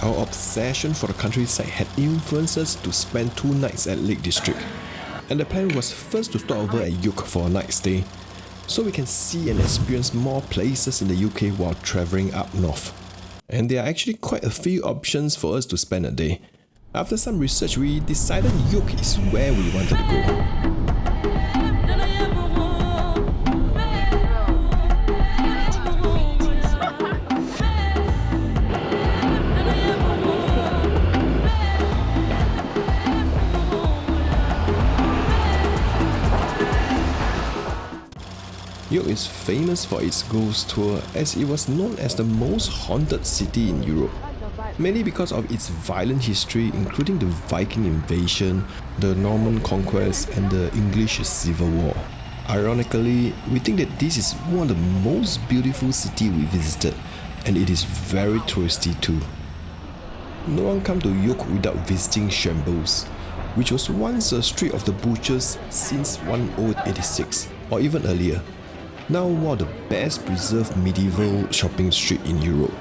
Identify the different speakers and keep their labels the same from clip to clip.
Speaker 1: Our obsession for the countryside had influenced us to spend 2 nights at Lake District, and the plan was first to stop over at York for a night stay, so we can see and experience more places in the UK while travelling up north. And there are actually quite a few options for us to spend a day. After some research, we decided York is where we wanted to go. York is famous for its ghost tour, as it was known as the most haunted city in Europe, mainly because of its violent history, including the Viking invasion, the Norman conquest, and the English Civil War. Ironically, we think that this is one of the most beautiful cities we visited, and it is very touristy too. No one comes to York without visiting Shambles, which was once a street of the butchers since 1086, or even earlier. Now one of the best preserved medieval shopping street in Europe.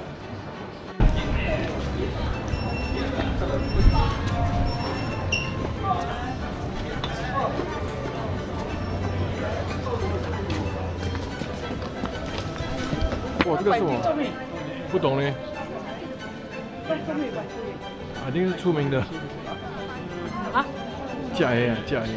Speaker 2: Wow, 这个是什么？不懂嘞。一定是出名的。啊？假的，假的。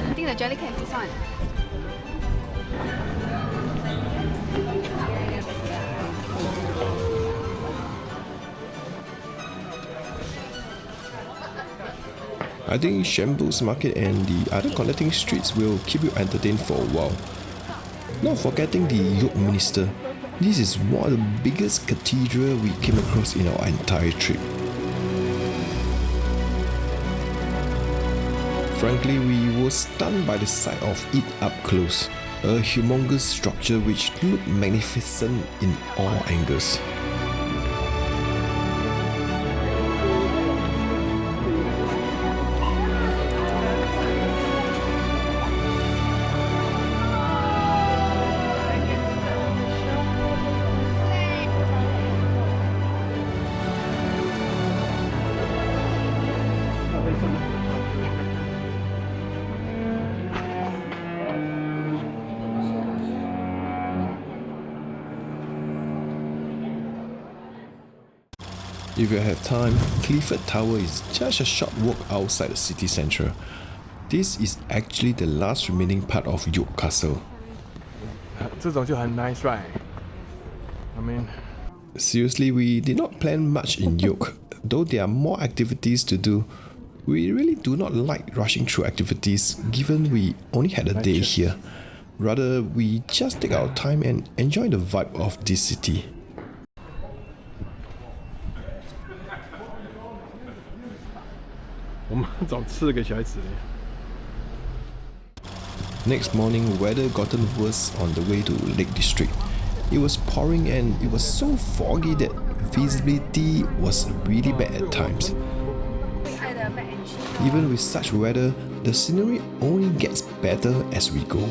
Speaker 3: I think the jelly cake is this one.
Speaker 1: I think Shambles Market and the other connecting streets will keep you entertained for a while. Not forgetting the York Minster. This is one of the biggest cathedral we came across in our entire trip. Frankly, we were stunned by the sight of it up close, a humongous structure which looked magnificent in all angles. If you have time, Clifford Tower is just a short walk outside the city centre. This is actually the last remaining part of York Castle.
Speaker 2: 这种就很 nice, right? I mean,
Speaker 1: seriously, we did not plan much in York, though there are more activities to do. We really do not like rushing through activities given we only had a day here. Rather, we just take our time and enjoy the vibe of this city. Next morning, weather gotten worse on the way to Lake District. It was pouring and it was so foggy that visibility was really bad at times. Even with such weather, the scenery only gets better as we go.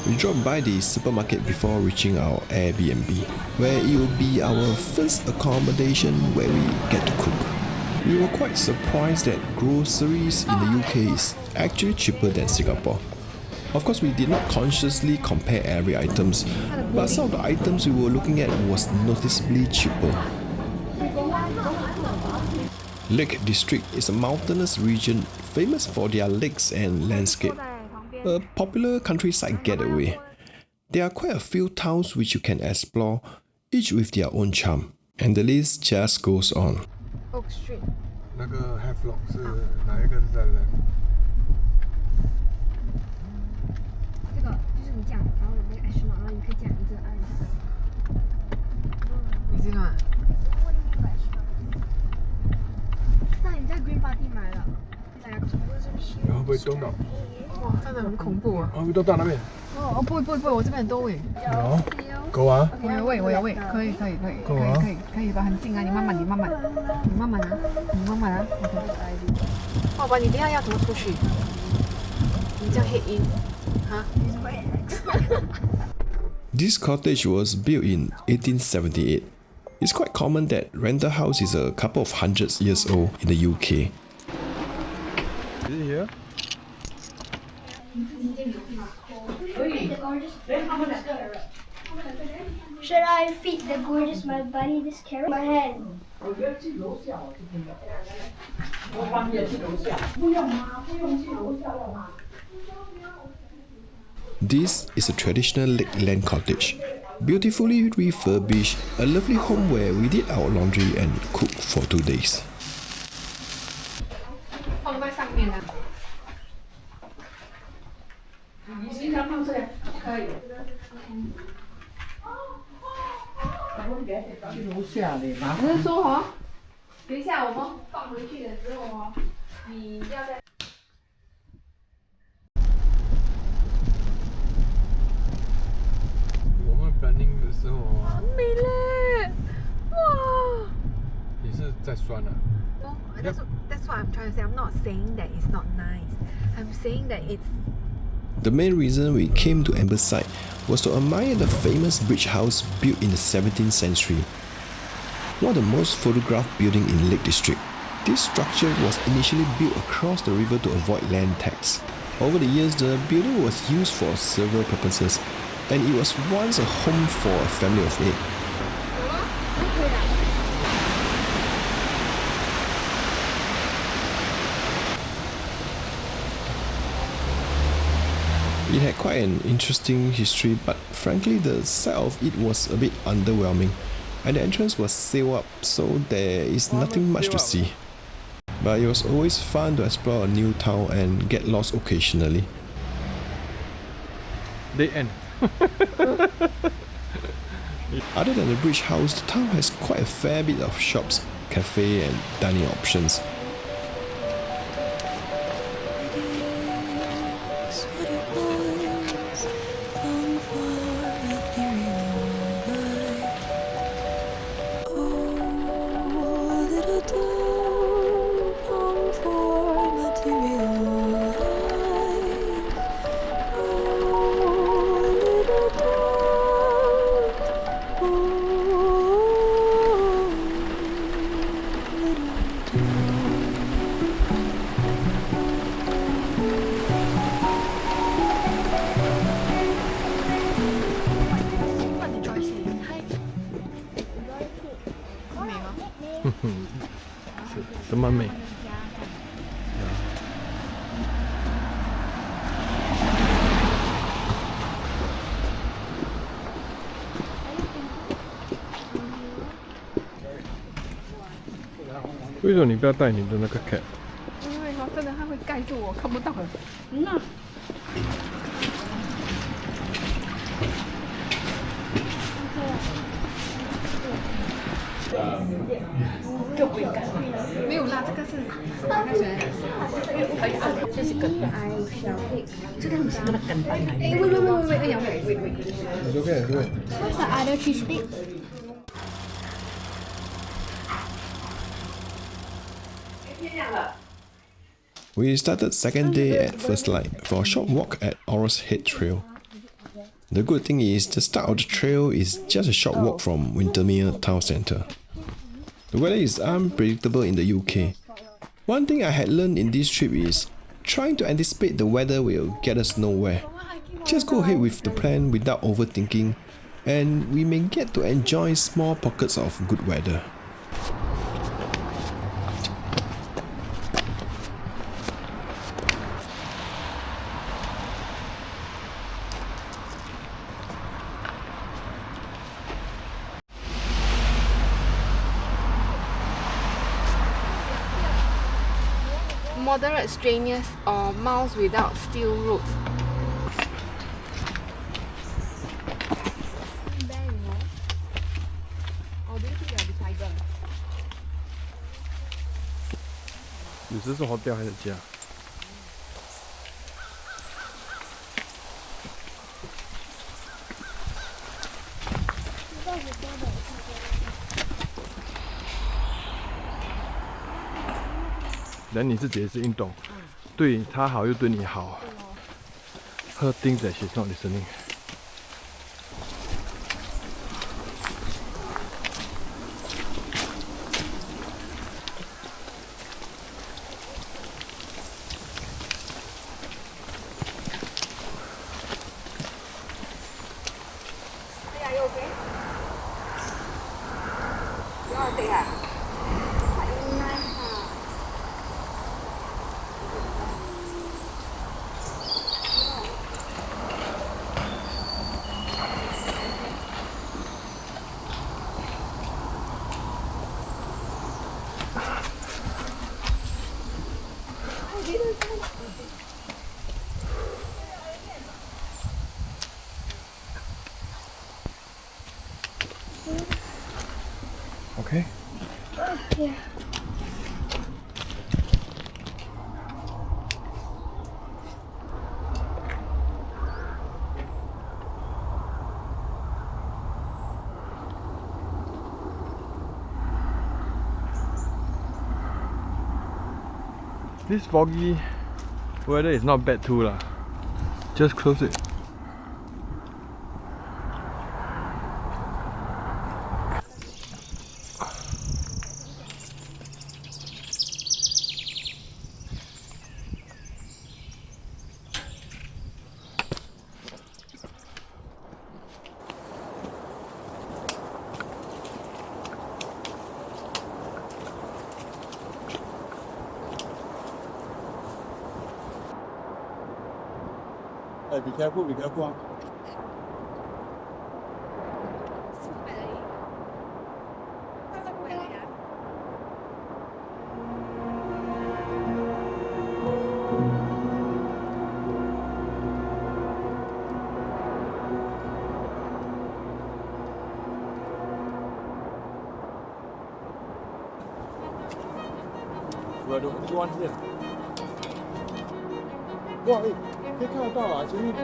Speaker 1: We dropped by the supermarket before reaching our Airbnb, where it will be our first accommodation where we get to cook. We were quite surprised that groceries in the UK is actually cheaper than Singapore. Of course, we did not consciously compare every items, but some of the items we were looking at was noticeably cheaper. Lake District is a mountainous region famous for their lakes and landscape, a popular countryside getaway. There are quite a few towns which you can explore, each with their own charm, and the list just goes on.
Speaker 3: Oak Street.
Speaker 2: 那个 Havelock 是哪一个是在 left？
Speaker 3: 这个就是你讲，然后有那个 H 码，然后你可以讲一个按一下。
Speaker 4: 你这个？
Speaker 3: 那你在 Green Party 买了？
Speaker 2: 然后会动到？
Speaker 4: 哇，真的很恐怖啊！
Speaker 2: 会动到那边？
Speaker 4: 哦，不会，我这边很多位。
Speaker 2: 有。够啊。
Speaker 4: 我有喂，我有喂，可以，
Speaker 2: 够啊
Speaker 4: 可以吧？很近啊，你慢慢啊，OK。爸爸，你等一下要怎么出去？你叫 head in，哈？
Speaker 1: This cottage was built in 1878. It's quite common that rental house is a couple of hundreds years old in the UK.
Speaker 2: Is it here?
Speaker 3: Should I feed the gorgeous my bunny this carrot? My hand.
Speaker 1: This is a traditional Lakeland cottage. Beautifully refurbished, a lovely home where we did our laundry and cooked for 2 days.
Speaker 4: 放在上面啊。不是说哦，等一下我们放回去的时候哦，你要在。
Speaker 2: 我们 planning 的时候哦，
Speaker 4: 美嘞，哇！
Speaker 2: 也是在酸啊。
Speaker 4: No, that's what I'm trying to say. I'm not saying that it's not nice. I'm saying that it's.
Speaker 1: The main reason we came to Ambleside was to admire the famous bridge house built in the 17th century. One of the most photographed buildings in Lake District, this structure was initially built across the river to avoid land tax. Over the years, the building was used for several purposes, and it was once a home for a family of 8. It had quite an interesting history, but frankly the sight of it was a bit underwhelming, and the entrance was sealed up, so there is nothing much to see. But it was always fun to explore a new town and get lost occasionally.
Speaker 2: They end.
Speaker 1: Other than the bridge house, the town has quite a fair bit of shops, cafe and dining options.
Speaker 2: Hmm. 怎么美？为什么你不要带你的那个 cap？
Speaker 4: 因为它真的它会盖住我，看不到。那。就不应该。没有啦，这个是开水。这是梗的。这个不是那个梗的。哎，喂，哎呀，喂。
Speaker 2: 你就可以对。
Speaker 3: What's the other cheese stick?
Speaker 1: We started second day at First Light for a short walk at Oros Head Trail. The good thing is the start of the trail is just a short walk from Windermere town centre. The weather is unpredictable in the UK. One thing I had learned in this trip is trying to anticipate the weather will get us nowhere. Just go ahead with the plan without overthinking, and we may get to enjoy small pockets of good weather.
Speaker 4: Moderate strenuous or miles without steel roads. Or do you think you're the tiger?
Speaker 2: 你是说 hotel 还是家？然后你自己也是运动，对他好又对你好。Her things that she's not listening.
Speaker 3: Are you okay? You are okay hả? Phải nice hả?
Speaker 2: Okay.
Speaker 3: Yeah.
Speaker 2: This foggy weather is not bad too lah. Just close it.
Speaker 5: Hey, be careful, be careful. You are the only one here. 哇，哎，可以看得到啊，前面。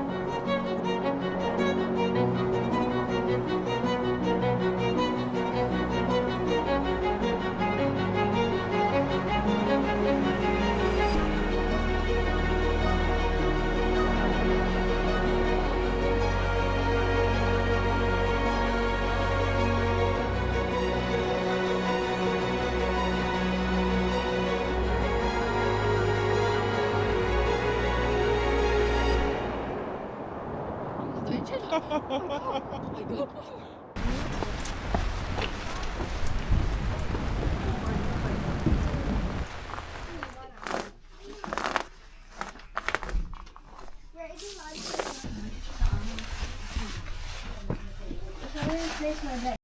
Speaker 3: Place my bag.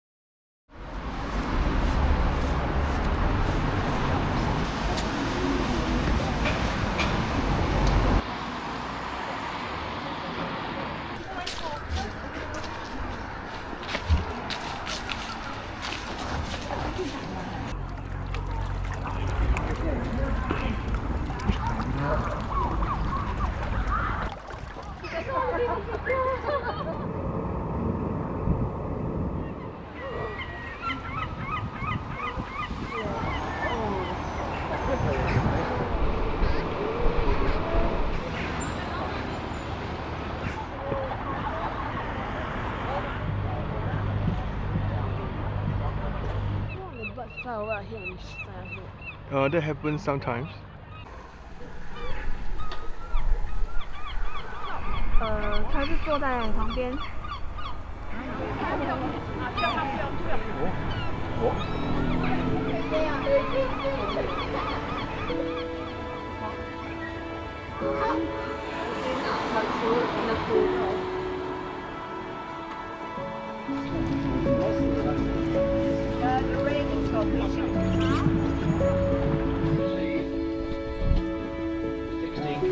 Speaker 3: Fly over here and fly here.
Speaker 2: That happens sometimes.
Speaker 3: 他是坐在旁边。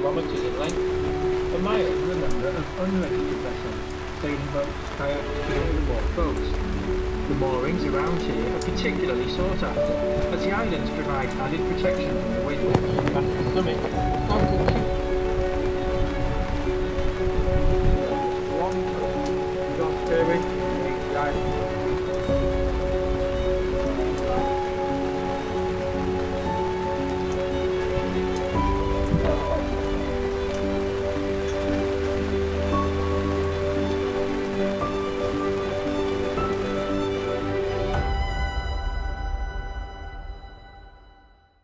Speaker 5: Kilometers in length, a mile. Remember, of unregistered vessels, sailing boats, kayaks, canoes, or boats. The moorings around here are particularly sought after, as the islands provide added protection from the wind.